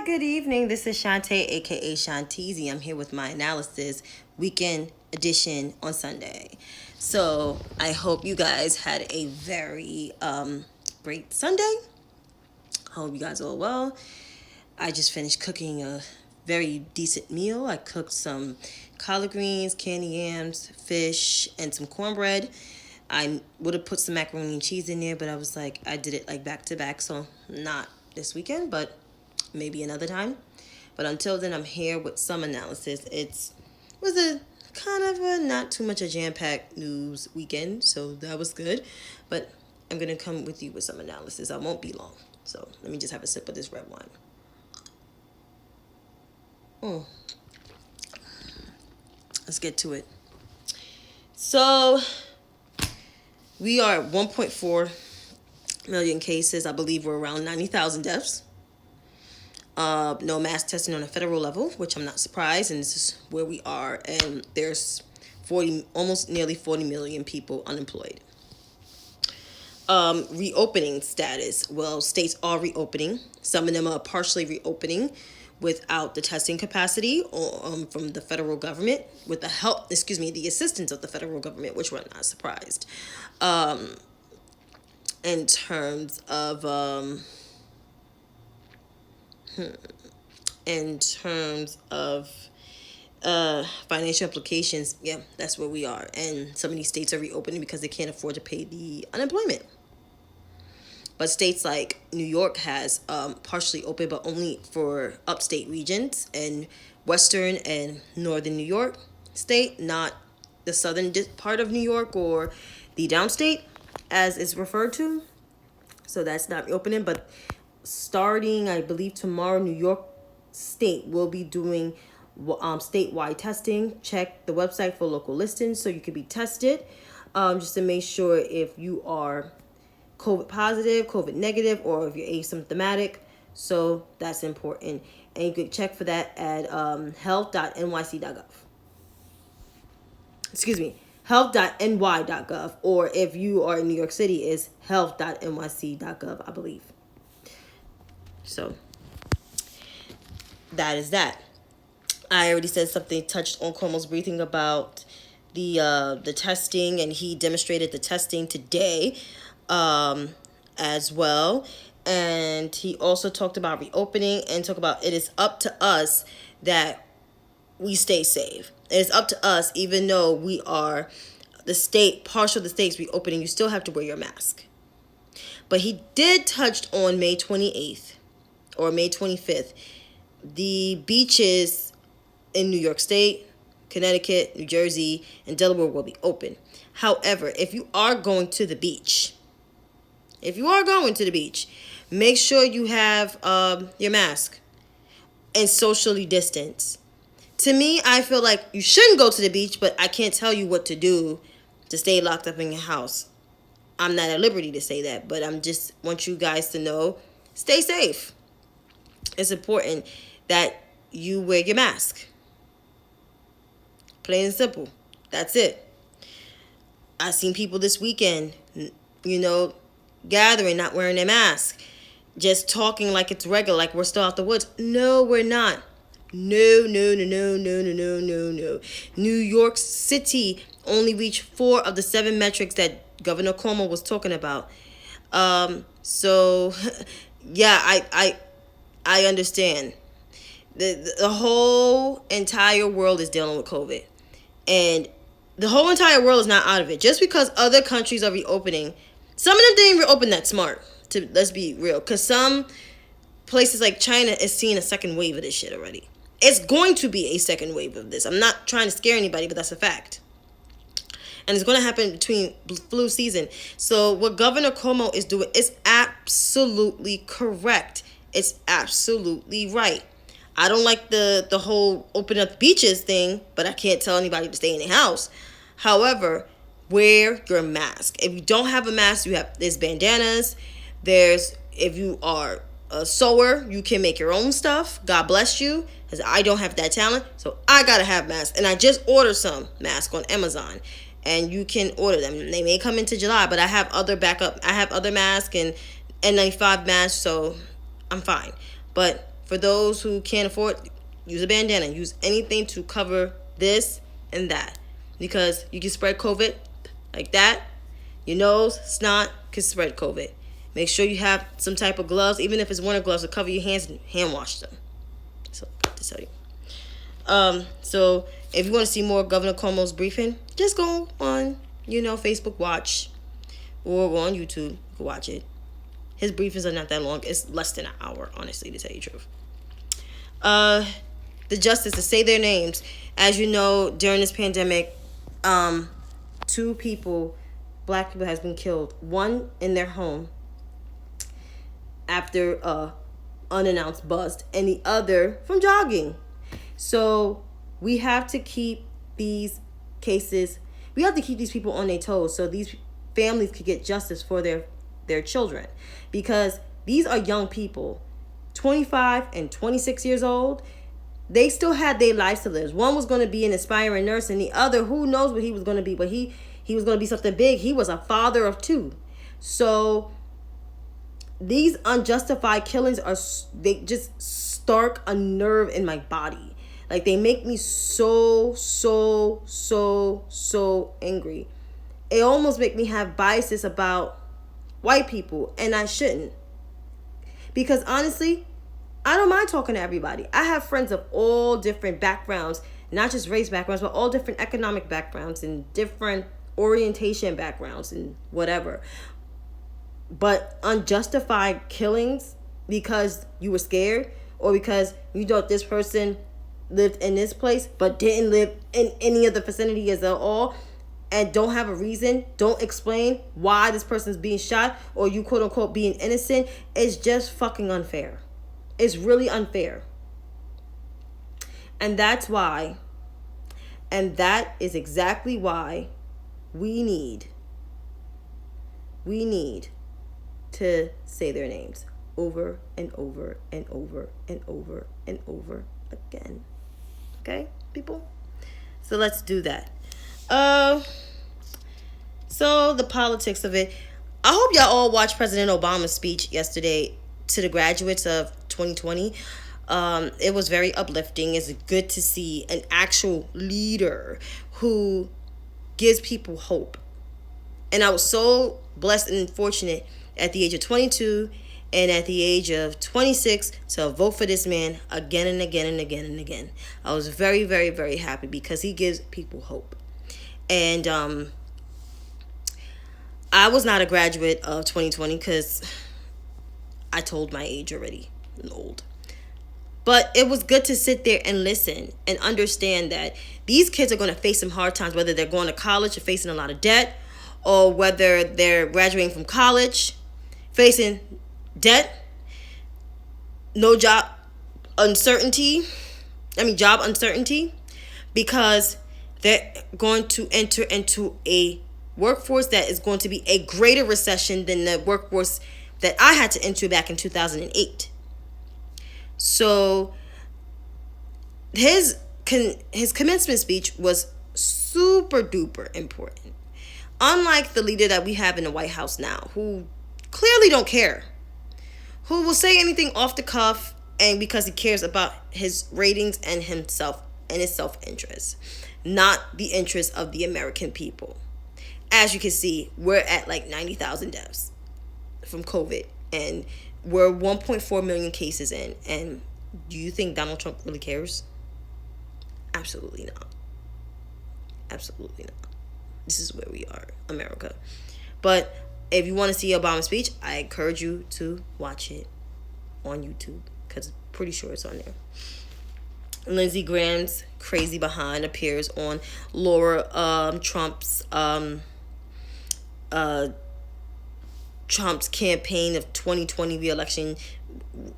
Good evening. This is Chantay, aka Shanteezy. I'm here with my analysis weekend edition on Sunday. So I hope you guys had a very great Sunday. Hope you guys are all well. I just finished cooking a very decent meal. I cooked some collard greens, candy yams, fish, and some cornbread. I would have put some macaroni and cheese in there, but I was like, I did it like back to back, so not this weekend, but maybe another time. But until then, I'm here with some analysis. It was a kind of a not too much a jam-packed news weekend, so that was good. But I'm gonna come with you with some analysis. I won't be long, so let me just have a sip of this red wine. Let's get to it. So we are at 1.4 million cases. I believe we're around 90,000 deaths. No mass testing on a federal level, which I'm not surprised, and this is where we are. And there's almost nearly 40 million people unemployed. Reopening status. Well, states are reopening. Some of them are partially reopening without the testing capacity or, from the federal government, with the assistance of the federal government, which we're not surprised. In terms of financial implications, yeah, that's where we are. And some of these states are reopening because they can't afford to pay the unemployment. But states like New York has partially open, but only for upstate regions, and western and northern New York state, not the southern part of New York or the downstate, as it's referred to. So that's not reopening. But starting, I believe, tomorrow, New York State will be doing statewide testing. Check the website for local listings so you can be tested, just to make sure if you are COVID positive, COVID negative, or if you're asymptomatic. So that's important. And you can check for that at health.nyc.gov. Excuse me, health.ny.gov. Or if you are in New York City, is health.nyc.gov, I believe. So that is that. I already said something, touched on Cuomo's briefing about the testing, and he demonstrated the testing today as well. And he also talked about reopening and talked about it is up to us that we stay safe. It is up to us, even though we are partial of the states reopening, you still have to wear your mask. But he did touch on May 28th or May 25th. The beaches in New York State, Connecticut, New Jersey, and Delaware will be open. However, if you are going to the beach, make sure you have your mask and socially distance. To me, I feel like you shouldn't go to the beach, but I can't tell you what to do to stay locked up in your house. I'm not at liberty to say that, but I'm just want you guys to know, stay safe. It's important that you wear your mask. Plain and simple. That's it. I seen people this weekend, gathering, not wearing their mask, just talking like it's regular, like we're still out the woods. No, we're not. No. New York City only reached 4 of the 7 metrics that Governor Cuomo was talking about. So, yeah, I understand. The whole entire world is dealing with COVID. And the whole entire world is not out of it. Just because other countries are reopening, some of them didn't reopen that smart. Let's be real. Because some places like China is seeing a second wave of this shit already. It's going to be a second wave of this. I'm not trying to scare anybody, but that's a fact. And it's going to happen between flu season. So what Governor Cuomo is doing is absolutely correct. It's absolutely right. I don't like the whole open up beaches thing, but I can't tell anybody to stay in their house. However, wear your mask. If you don't have a mask, there's bandanas. If you are a sewer, you can make your own stuff. God bless you, because I don't have that talent, so I gotta have masks. And I just ordered some masks on Amazon, and you can order them. They may come into July, but I have other backup. I have other masks and N95 masks, so I'm fine. But For those who can't afford, use a bandana. Use anything to cover this and that. Because you can spread COVID like that. Your nose, snot can spread COVID. Make sure you have some type of gloves, even if it's winter gloves, to cover your hands and hand wash them. So I got to tell you. So if you want to see more Governor Cuomo's briefing, just go on, Facebook Watch, or go on YouTube. You can watch it. His briefings are not that long. It's less than an hour, honestly, to tell you the truth. The justice to say their names. As you know, during this pandemic, 2 people, black people, has been killed. One in their home after unannounced bust, and the other from jogging. So we have to keep these cases, we have to keep these people on their toes so these families could get justice for their children. Because these are young people, 25 and 26 years old. They still had their lives to live. One was going to be an aspiring nurse, and the other, who knows what he was going to be, but he was going to be something big. He was a father of 2. So these unjustified killings they just stark a nerve in my body. Like, they make me so angry. It almost make me have biases about white people, and I shouldn't. Because honestly, I don't mind talking to everybody. I have friends of all different backgrounds, not just race backgrounds, but all different economic backgrounds and different orientation backgrounds and whatever. But unjustified killings because you were scared, or because you thought this person lived in this place but didn't live in any of the vicinity at all, and don't have a reason, don't explain why this person's being shot, or you quote unquote being innocent, it's just fucking unfair. It's really unfair. And that's why, and that is exactly why we need to say their names over and over and over and over and over again. Okay, people? So let's do that. So the politics of it. I hope y'all all watched President Obama's speech yesterday to the graduates of 2020. It was very uplifting. It's good to see an actual leader who gives people hope. And I was so blessed and fortunate at the age of 22 and at the age of 26 to vote for this man again and again and again and again. I was very, very, very happy because he gives people hope. And I was not a graduate of 2020 because I told my age already. I'm old. But it was good to sit there and listen and understand that these kids are going to face some hard times, whether they're going to college or facing a lot of debt, or whether they're graduating from college, facing debt, job uncertainty, because they're going to enter into a workforce that is going to be a greater recession than the workforce that I had to enter back in 2008. So his commencement speech was super duper important. Unlike the leader that we have in the White House now, who clearly don't care, who will say anything off the cuff and because he cares about his ratings and himself and his self-interest, not the interest of the American people. As you can see, we're at like 90,000 deaths from COVID, and we're 1.4 million cases in. And do you think Donald Trump really cares? Absolutely not. Absolutely not. This is where we are, America. But if you want to see Obama's speech, I encourage you to watch it on YouTube, because I'm pretty sure it's on there. Lindsey Graham's crazy behind appears on Laura Trump's campaign of 2020 re-election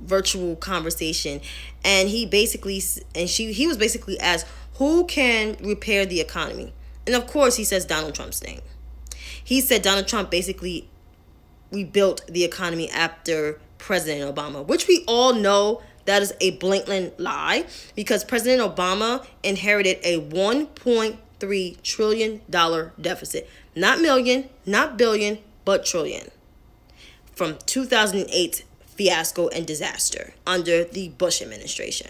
virtual conversation, and he was basically asked, who can repair the economy? And of course he says Donald Trump's name. He said Donald Trump basically rebuilt the economy after President Obama, which we all know that is a blatant lie, because President Obama inherited a $1.3 trillion deficit. Not million, not billion, but trillion. From 2008 fiasco and disaster under the Bush administration.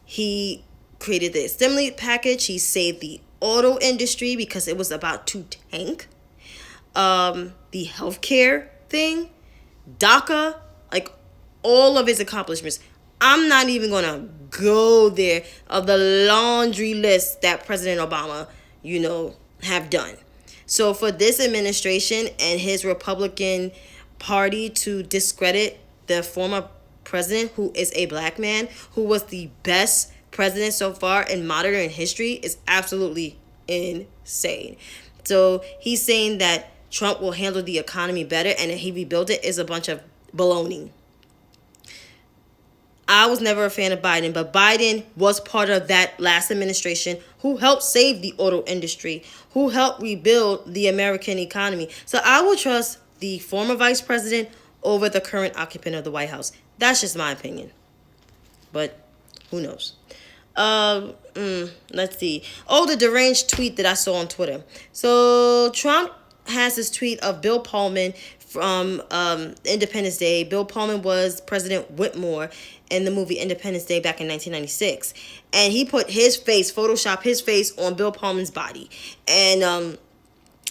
He created the stimulus package. He saved the auto industry because it was about to tank. The healthcare thing, DACA, like all of his accomplishments. I'm not even gonna go there of the laundry list that President Obama, have done. So for this administration and his Republican Party to discredit the former president, who is a black man, who was the best president so far in modern history, is absolutely insane. So he's saying that Trump will handle the economy better and that he rebuilt it is a bunch of baloney. I was never a fan of Biden, but Biden was part of that last administration who helped save the auto industry, who helped rebuild the American economy. So I will trust the former vice president over the current occupant of the White House. That's just my opinion. But who knows? Let's see. Oh, the deranged tweet that I saw on Twitter. So Trump has this tweet of Bill Pullman from Independence Day. Bill Pullman was President Whitmore in the movie Independence Day back in 1996. And he put his face, Photoshop his face on Bill Pullman's body. And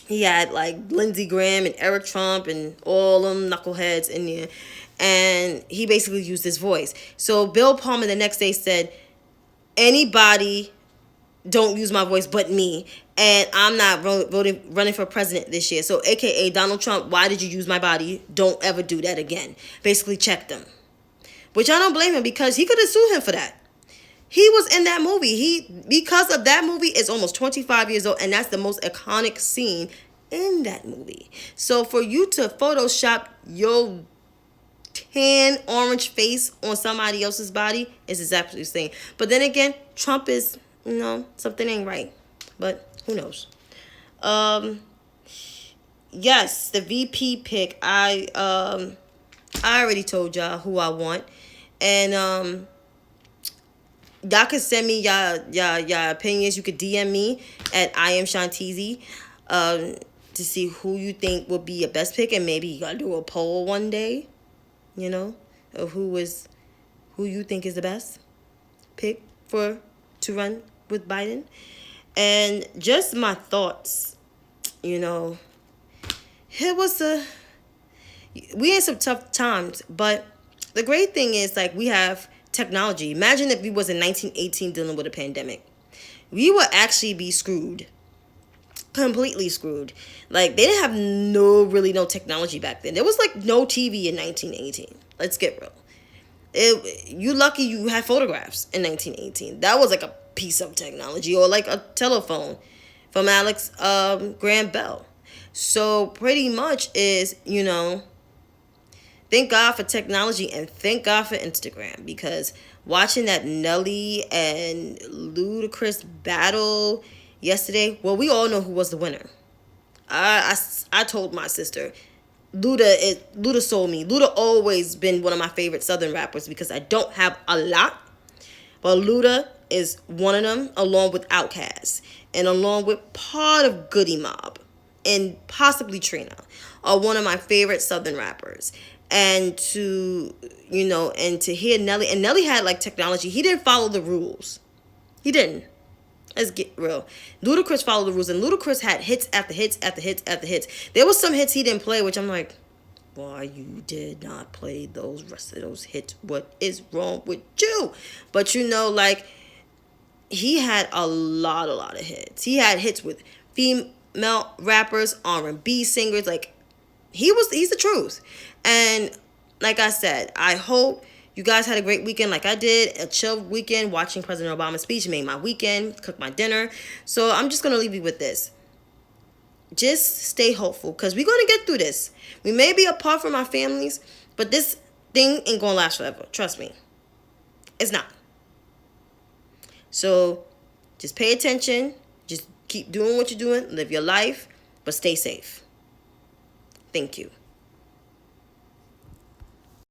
he had like Lindsey Graham and Eric Trump and all them knuckleheads in there. And he basically used his voice. So Bill Pullman the next day said, anybody don't use my voice but me, and I'm not running for president this year. So aka Donald Trump, why did you use my body? Don't ever do that again. Basically check them. Which I don't blame him, because he could have sued him for that. He was in that movie. Because of that movie, it's almost 25 years old, and that's the most iconic scene in that movie. So for you to Photoshop your tan orange face on somebody else's body is exactly the same. But then again, Trump is, something ain't right. But who knows? Yes, the VP pick. I already told y'all who I want. And y'all can send me y'all opinions. You could DM me at I am Chantay to see who you think would be a best pick, and maybe you gotta do a poll one day, of who you think is the best pick to run with Biden. And just my thoughts, we in some tough times, but the great thing is, like, we have technology. Imagine if we was in 1918 dealing with a pandemic. We would actually be screwed. Completely screwed. Like, they didn't have no technology back then. There was, like, no TV in 1918. Let's get real. You lucky you had photographs in 1918. That was, like, a piece of technology. Or, like, a telephone from Alex Graham Bell. So, pretty much is, thank God for technology and thank God for Instagram, because watching that Nelly and Ludacris battle yesterday, well, we all know who was the winner. I told my sister, Luda sold me. Luda always been one of my favorite Southern rappers because I don't have a lot, but Luda is one of them, along with Outkast and along with part of Goody Mob and possibly Trina, are one of my favorite Southern rappers. And to hear Nelly, and Nelly had like technology. He didn't follow the rules. He didn't. Let's get real. Ludacris followed the rules, and Ludacris had hits after hits after hits after hits. There was some hits he didn't play, which I'm like, why you did not play those rest of those hits? What is wrong with you? But he had a lot of hits. He had hits with female rappers, R&B singers. Like, he's the truth. And like I said, I hope you guys had a great weekend like I did. A chill weekend. Watching President Obama's speech made my weekend. Cooked my dinner. So I'm just going to leave you with this. Just stay hopeful, because we're going to get through this. We may be apart from our families, but this thing ain't going to last forever. Trust me. It's not. So just pay attention. Just keep doing what you're doing. Live your life. But stay safe. Thank you.